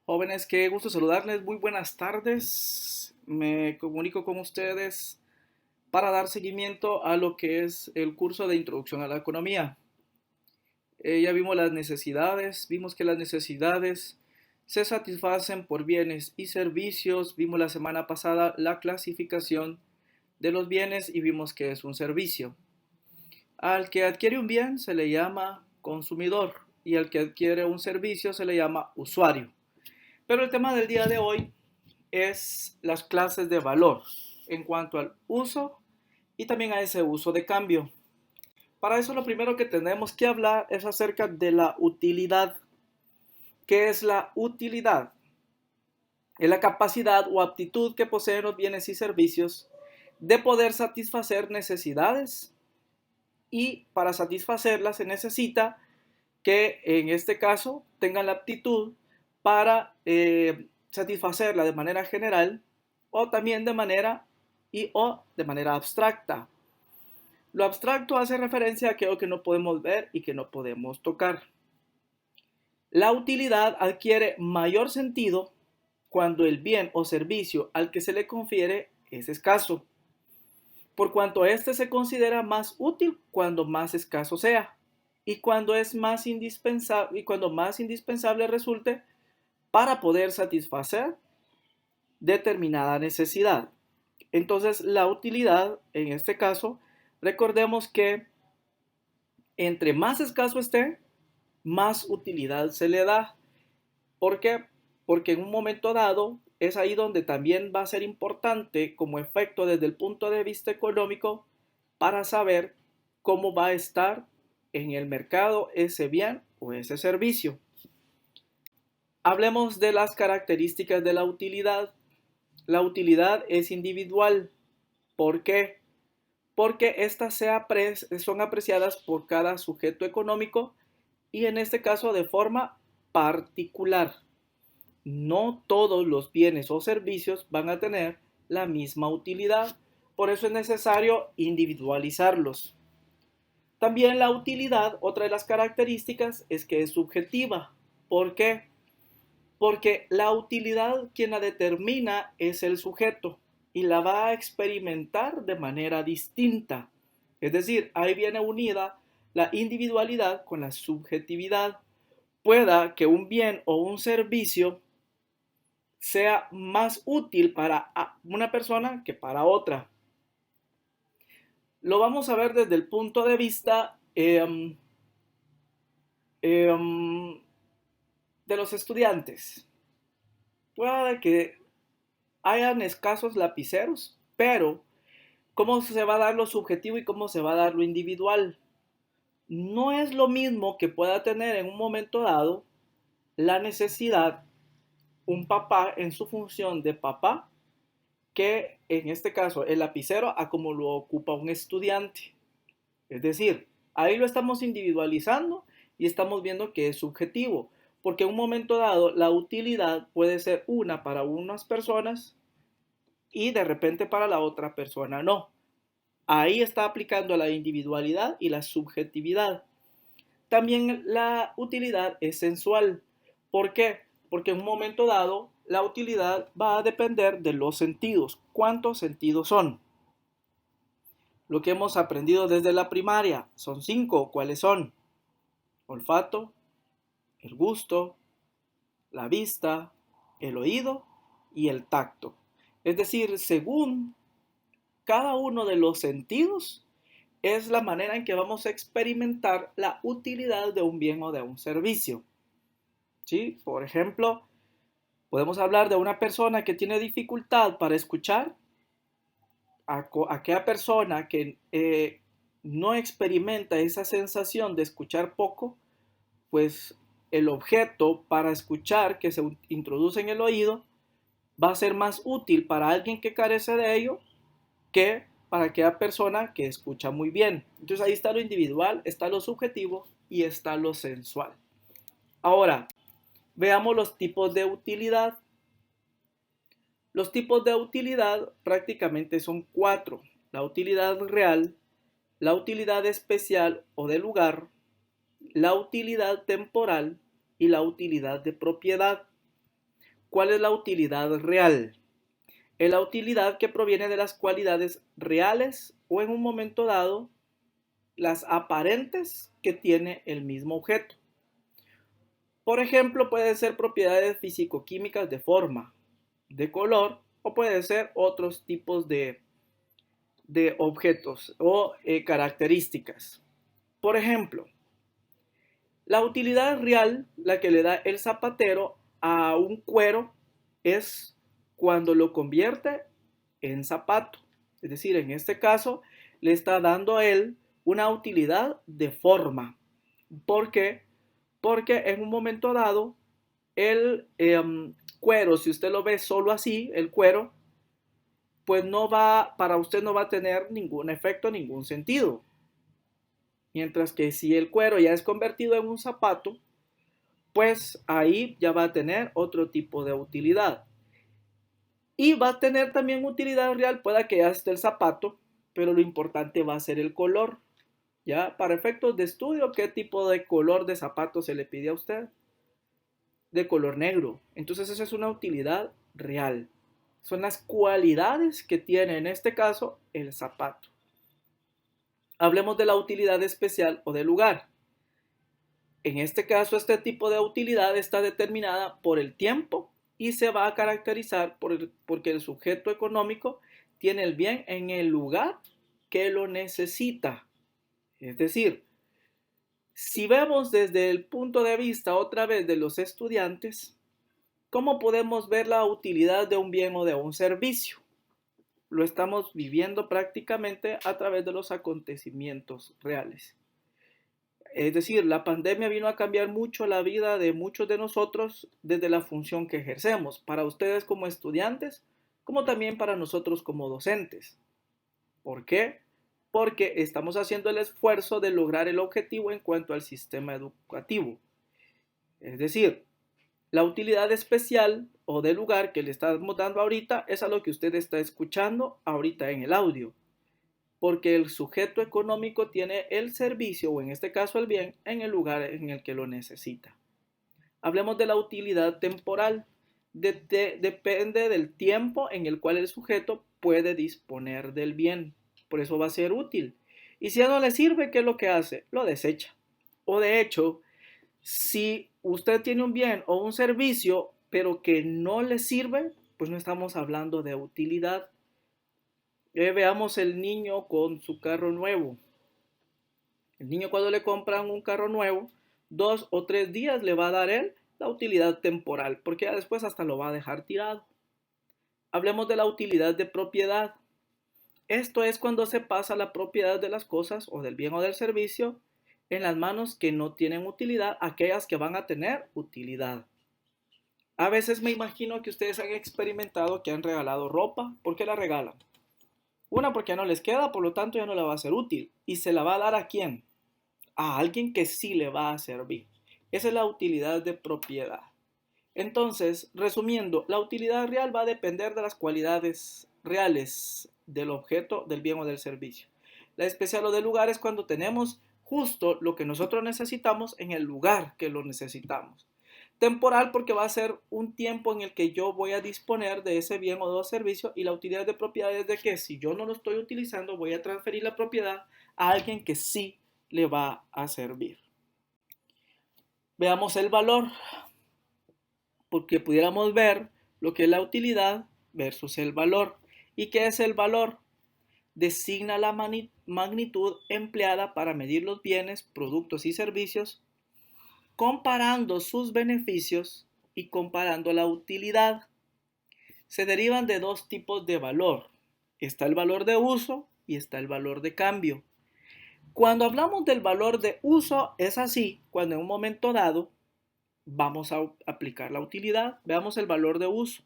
Jóvenes, qué gusto saludarles, muy buenas tardes. Me comunico con ustedes para dar seguimiento a lo que es el curso de Introducción a la Economía. Ya vimos que las necesidades se satisfacen por bienes y servicios. Vimos la semana pasada la clasificación de los bienes y vimos que es un servicio. Al que adquiere un bien se le llama consumidor y al que adquiere un servicio se le llama usuario. Pero el tema del día de hoy es las clases de valor en cuanto al uso y también a ese uso de cambio. Para eso lo primero que tenemos que hablar es acerca de la utilidad. ¿Qué es la utilidad? Es la capacidad o aptitud que poseen los bienes y servicios de poder satisfacer necesidades, y para satisfacerlas se necesita que en este caso tengan la aptitud para satisfacerla de manera general o también de manera abstracta. Lo abstracto hace referencia a aquello que no podemos ver y que no podemos tocar. La utilidad adquiere mayor sentido cuando el bien o servicio al que se le confiere es escaso, por cuanto éste se considera más útil cuando más escaso sea, y cuando más indispensable resulte para poder satisfacer determinada necesidad. Entonces, la utilidad, en este caso, recordemos que entre más escaso esté, más utilidad se le da. ¿Por qué? Porque en un momento dado es ahí donde también va a ser importante como efecto desde el punto de vista económico para saber cómo va a estar en el mercado ese bien o ese servicio. Hablemos de las características de la utilidad. La utilidad es individual. ¿Por qué? Porque estas son apreciadas por cada sujeto económico y en este caso de forma particular. No todos los bienes o servicios van a tener la misma utilidad, por eso es necesario individualizarlos. También la utilidad, otra de las características, es que es subjetiva. ¿Por qué? Porque la utilidad quien la determina es el sujeto y la va a experimentar de manera distinta. Es decir, ahí viene unida la individualidad con la subjetividad. Pueda que un bien o un servicio sea más útil para una persona que para otra. Lo vamos a ver desde el punto de vista de los estudiantes. Puede que hayan escasos lapiceros, pero ¿cómo se va a dar lo subjetivo y cómo se va a dar lo individual? No es lo mismo que pueda tener en un momento dado la necesidad un papá en su función de papá que en este caso el lapicero a como lo ocupa un estudiante. Es decir, ahí lo estamos individualizando y estamos viendo que es subjetivo, porque en un momento dado la utilidad puede ser una para unas personas y de repente para la otra persona no. Ahí está aplicando la individualidad y la subjetividad. También la utilidad es sensual. ¿Por qué? Porque en un momento dado la utilidad va a depender de los sentidos. ¿Cuántos sentidos son? Lo que hemos aprendido desde la primaria son 5. ¿Cuáles son? Olfato, el gusto, la vista, el oído y el tacto. Es decir, según cada uno de los sentidos, es la manera en que vamos a experimentar la utilidad de un bien o de un servicio. ¿Sí? Por ejemplo, podemos hablar de una persona que tiene dificultad para escuchar, aquella persona que no experimenta esa sensación de escuchar poco, pues el objeto para escuchar que se introduce en el oído va a ser más útil para alguien que carece de ello que para aquella persona que escucha muy bien. Entonces ahí está lo individual, está lo subjetivo y está lo sensual. Ahora, veamos los tipos de utilidad. Los tipos de utilidad prácticamente son 4. La utilidad real, la utilidad especial o de lugar, la utilidad temporal y la utilidad de propiedad. ¿Cuál es la utilidad real? Es la utilidad que proviene de las cualidades reales o en un momento dado las aparentes que tiene el mismo objeto. Por ejemplo, pueden ser propiedades físico-químicas de forma, de color o puede ser otros tipos de objetos o características. Por ejemplo, la utilidad real, la que le da el zapatero a un cuero, es cuando lo convierte en zapato. Es decir, en este caso, le está dando a él una utilidad de forma. ¿Por qué? Porque en un momento dado, el cuero, si usted lo ve solo así, el cuero, pues no va, para usted no va a tener ningún efecto, ningún sentido. Mientras que si el cuero ya es convertido en un zapato, pues ahí ya va a tener otro tipo de utilidad. Y va a tener también utilidad real, pueda que ya esté el zapato, pero lo importante va a ser el color. ¿Ya? Para efectos de estudio, ¿qué tipo de color de zapato se le pide a usted? De color negro. Entonces esa es una utilidad real. Son las cualidades que tiene en este caso el zapato. Hablemos de la utilidad especial o de lugar. En este caso, este tipo de utilidad está determinada por el tiempo y se va a caracterizar porque el sujeto económico tiene el bien en el lugar que lo necesita. Es decir, si vemos desde el punto de vista otra vez de los estudiantes, ¿cómo podemos ver la utilidad de un bien o de un servicio? Lo estamos viviendo prácticamente a través de los acontecimientos reales. Es decir, la pandemia vino a cambiar mucho la vida de muchos de nosotros desde la función que ejercemos, para ustedes como estudiantes, como también para nosotros como docentes. ¿Por qué? Porque estamos haciendo el esfuerzo de lograr el objetivo en cuanto al sistema educativo. Es decir, la utilidad especial o de lugar que le estamos dando ahorita es a lo que usted está escuchando ahorita en el audio, porque el sujeto económico tiene el servicio, o en este caso el bien, en el lugar en el que lo necesita. Hablemos de la utilidad temporal. Depende del tiempo en el cual el sujeto puede disponer del bien. Por eso va a ser útil. Y si ya no le sirve, ¿qué es lo que hace? Lo desecha. O de hecho, si usted tiene un bien o un servicio, pero que no le sirve, pues no estamos hablando de utilidad. Veamos el niño con su carro nuevo. El niño cuando le compran un carro nuevo, 2 o 3 días le va a dar él la utilidad temporal, porque ya después hasta lo va a dejar tirado. Hablemos de la utilidad de propiedad. Esto es cuando se pasa la propiedad de las cosas o del bien o del servicio en las manos que no tienen utilidad, aquellas que van a tener utilidad. A veces me imagino que ustedes han experimentado que han regalado ropa. ¿Por qué la regalan? Una, porque ya no les queda, por lo tanto ya no la va a ser útil. ¿Y se la va a dar a quién? A alguien que sí le va a servir. Esa es la utilidad de propiedad. Entonces, resumiendo, la utilidad real va a depender de las cualidades reales del objeto, del bien o del servicio. La especial o del lugar es cuando tenemos justo lo que nosotros necesitamos en el lugar que lo necesitamos. Temporal porque va a ser un tiempo en el que yo voy a disponer de ese bien o de servicio, y la utilidad de propiedad es de que si yo no lo estoy utilizando voy a transferir la propiedad a alguien que sí le va a servir. Veamos el valor, porque pudiéramos ver lo que es la utilidad versus el valor. ¿Y qué es el valor? Designa la magnitud empleada para medir los bienes, productos y servicios, comparando sus beneficios y comparando la utilidad. Se derivan de dos tipos de valor. Está el valor de uso y está el valor de cambio. Cuando hablamos del valor de uso, es así, cuando en un momento dado vamos a aplicar la utilidad. Veamos el valor de uso.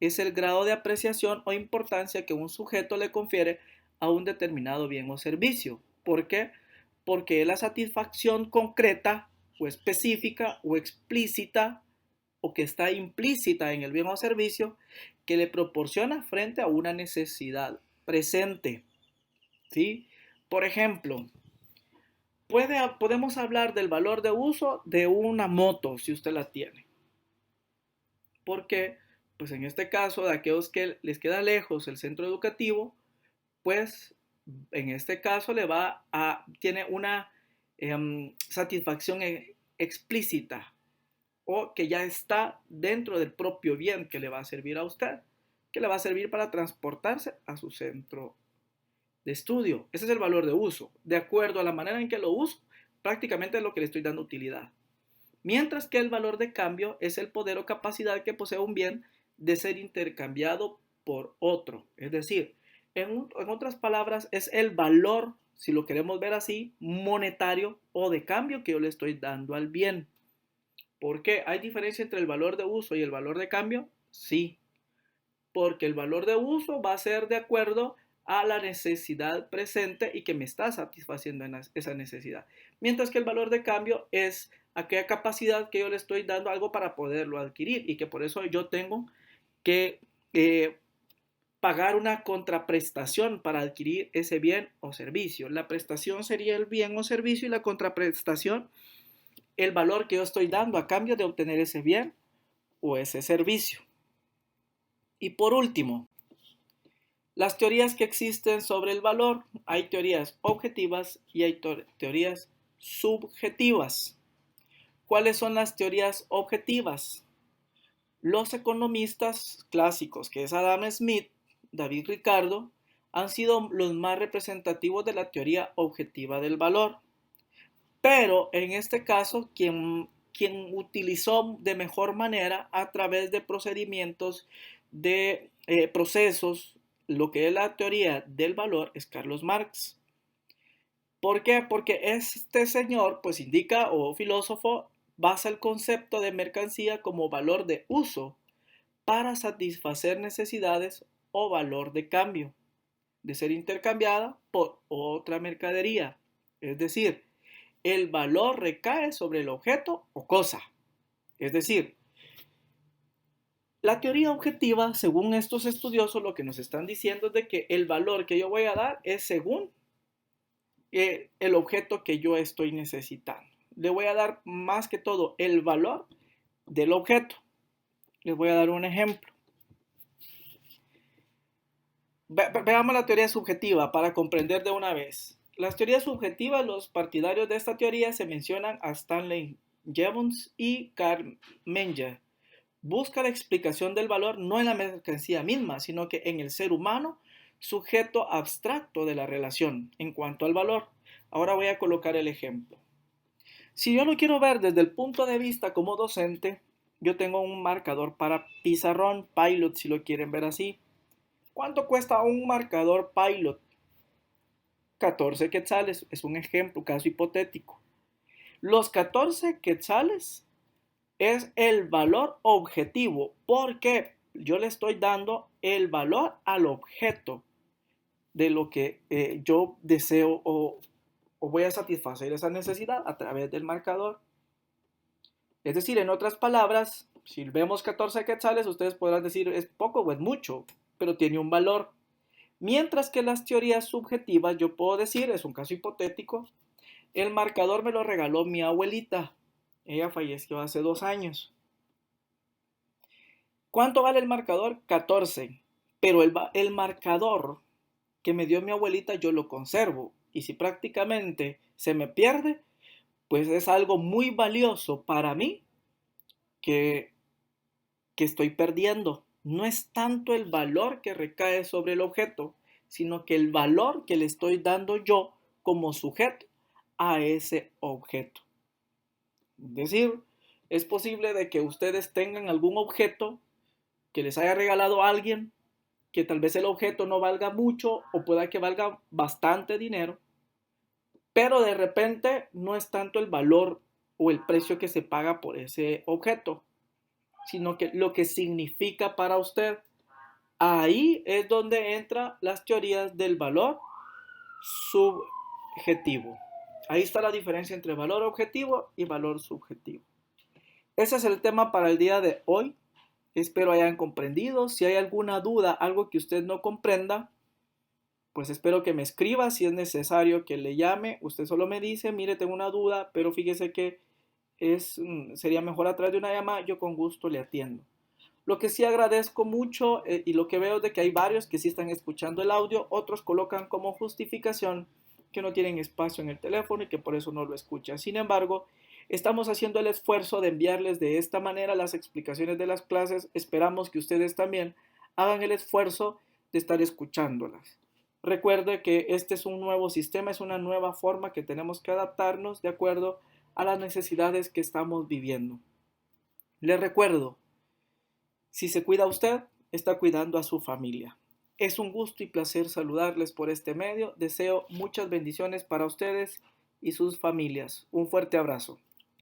Es el grado de apreciación o importancia que un sujeto le confiere a un determinado bien o servicio. ¿Por qué? Porque es la satisfacción concreta o específica o explícita o que está implícita en el bien o servicio que le proporciona frente a una necesidad presente. ¿Sí? Por ejemplo, podemos hablar del valor de uso de una moto si usted la tiene. ¿Por qué? Pues en este caso, de aquellos que les queda lejos el centro educativo, pues en este caso tiene una satisfacción explícita o que ya está dentro del propio bien que le va a servir a usted, que le va a servir para transportarse a su centro de estudio. Ese es el valor de uso. De acuerdo a la manera en que lo uso, prácticamente es lo que le estoy dando utilidad. Mientras que el valor de cambio es el poder o capacidad que posee un bien de ser intercambiado por otro. Es decir, en otras palabras, es el valor, si lo queremos ver así, monetario o de cambio que yo le estoy dando al bien. ¿Por qué? ¿Hay diferencia entre el valor de uso y el valor de cambio? Sí, porque el valor de uso va a ser de acuerdo a la necesidad presente y que me está satisfaciendo esa necesidad. Mientras que el valor de cambio es aquella capacidad que yo le estoy dando algo para poderlo adquirir y que por eso yo tengo que pagar una contraprestación para adquirir ese bien o servicio. La prestación sería el bien o servicio y la contraprestación el valor que yo estoy dando a cambio de obtener ese bien o ese servicio. Y por último, las teorías que existen sobre el valor. Hay teorías objetivas y hay teorías subjetivas. ¿Cuáles son las teorías objetivas? Los economistas clásicos, que es Adam Smith, David Ricardo, han sido los más representativos de la teoría objetiva del valor. Pero en este caso, quien utilizó de mejor manera a través de procedimientos, de procesos, lo que es la teoría del valor es Carlos Marx. ¿Por qué? Porque este señor, pues indica, o filósofo, basa el concepto de mercancía como valor de uso para satisfacer necesidades o valor de cambio, de ser intercambiada por otra mercadería. Es decir, el valor recae sobre el objeto o cosa. Es decir, la teoría objetiva, según estos estudiosos, lo que nos están diciendo es de que el valor que yo voy a dar es según el objeto que yo estoy necesitando. Le voy a dar más que todo el valor del objeto. Les voy a dar un ejemplo. Veamos la teoría subjetiva para comprender de una vez. Las teorías subjetivas, los partidarios de esta teoría se mencionan a Stanley Jevons y Carl Menger. Busca la explicación del valor no en la mercancía misma, sino que en el ser humano, sujeto abstracto de la relación en cuanto al valor. Ahora voy a colocar el ejemplo. Si yo lo quiero ver desde el punto de vista como docente, yo tengo un marcador para pizarrón, Pilot, si lo quieren ver así. ¿Cuánto cuesta un marcador Pilot? 14 quetzales, es un ejemplo, caso hipotético. Los 14 quetzales es el valor objetivo, porque yo le estoy dando el valor al objeto de lo que yo deseo o voy a satisfacer esa necesidad a través del marcador. Es decir, en otras palabras, si vemos 14 quetzales, ustedes podrán decir es poco o es mucho, pero tiene un valor. Mientras que las teorías subjetivas, yo puedo decir, es un caso hipotético, el marcador me lo regaló mi abuelita. Ella falleció hace 2 años. ¿Cuánto vale el marcador? 14. Pero el marcador que me dio mi abuelita yo lo conservo. Y si prácticamente se me pierde, pues es algo muy valioso para mí que, que estoy perdiendo. No es tanto el valor que recae sobre el objeto, sino que el valor que le estoy dando yo como sujeto a ese objeto. Es decir, es posible de que ustedes tengan algún objeto que les haya regalado a alguien, que tal vez el objeto no valga mucho o pueda que valga bastante dinero, pero de repente no es tanto el valor o el precio que se paga por ese objeto, sino que lo que significa para usted. Ahí es donde entran las teorías del valor subjetivo. Ahí está la diferencia entre valor objetivo y valor subjetivo. Ese es el tema para el día de hoy. Espero hayan comprendido. Si hay alguna duda, algo que usted no comprenda, pues espero que me escriba. Si es necesario que le llame, usted solo me dice, mire, tengo una duda, pero fíjese que sería mejor a través de una llamada. Yo con gusto le atiendo. Lo que sí agradezco mucho y lo que veo es de que hay varios que sí están escuchando el audio, otros colocan como justificación que no tienen espacio en el teléfono y que por eso no lo escuchan. Sin embargo, estamos haciendo el esfuerzo de enviarles de esta manera las explicaciones de las clases. Esperamos que ustedes también hagan el esfuerzo de estar escuchándolas. Recuerde que este es un nuevo sistema, es una nueva forma que tenemos que adaptarnos de acuerdo a las necesidades que estamos viviendo. Les recuerdo, si se cuida usted, está cuidando a su familia. Es un gusto y placer saludarles por este medio. Deseo muchas bendiciones para ustedes y sus familias. Un fuerte abrazo.